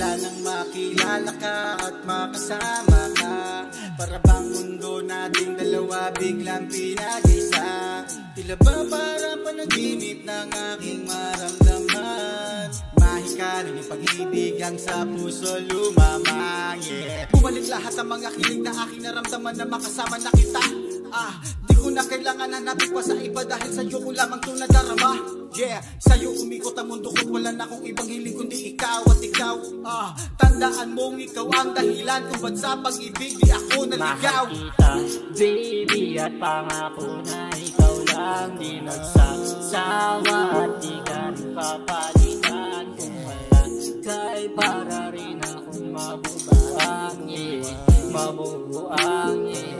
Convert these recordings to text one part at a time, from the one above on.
Sigla nang makilala ka at makasama ka. Para bang mundo nating dalawa biglang pinag-isa. Tila ba para panaginip ng aking maramdaman. Mahikarin yung pag-ibig ang sa puso lumamang, yeah. Bumalik lahat ang mga kilig na aking naramdaman na makasama na kita. Di ko na kailangan hanapin pa sa iba dahil sa'yo ko lamang ito nadarama. Yeah, sa'yo umikot ang mundo ko't wala na akong ibang hiling kundi ikaw at ikaw. Tandaan mong ikaw ang dahilan kung ba't sa pag-ibig di ako naligaw. Mahal kita, baby, at pangako na ikaw lang di magsasawa at di ka rin papalitan. Kung wala ka'y para rin akong mabubuang, yeah. Mabubuang, yeah.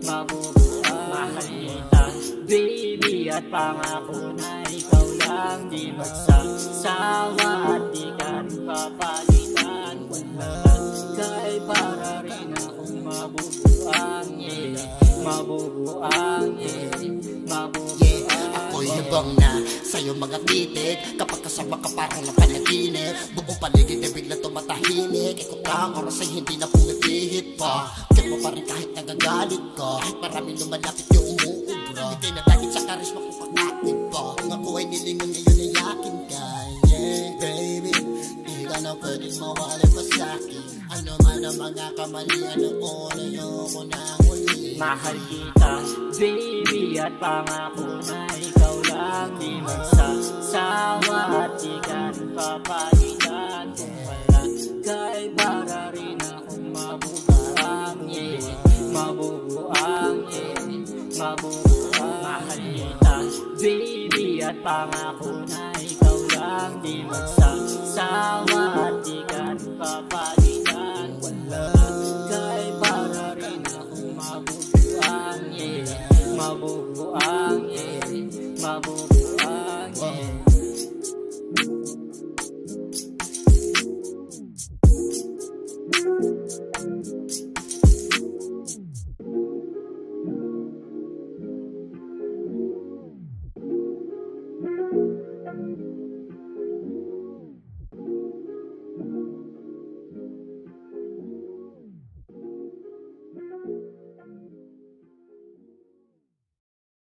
Mabubuang. Mahal kita, baby, at pangako na ikaw lang di magsasawa at di ka rin papalitan. Kung wala ka'y para rin akong mabubuang, yeah. Mabubuang, yeah. Mabubuang. Ako'y lubong na sa'yo mga titig. Kapag kasama ka parang ng panaginip. Buong paligid ay bigla tumatahimik. Ikot lang oras ay hindi na pumipihit pa. Kaya mo pa rin kahit nagagalit ka. Kahit maraming lumalapit yung umuubra. Hindi na dahil sa karisma kong pag-active pa. Kung ako ay nilingon ngayon ay yakin ka. Yeah, baby, di ka na pwedeng mawala pa sa'kin. Ano man ang mga kamalian noon, ayoko na uli. Mahal kita, baby, at pangako na ikaw lang di magsasawa at di ka rin papalitan. Kung wala ka'y para rin akong mabubuang, yeah. Mabubuang, yeah. Mabubuang. Mahal kita, baby, at pangako na ikaw lang di magsasawa at di ka rin papalitan. Wala ka'y para rin akong mabubuang, yeah. Mabubuang, yeah. Mabubuang, yeah.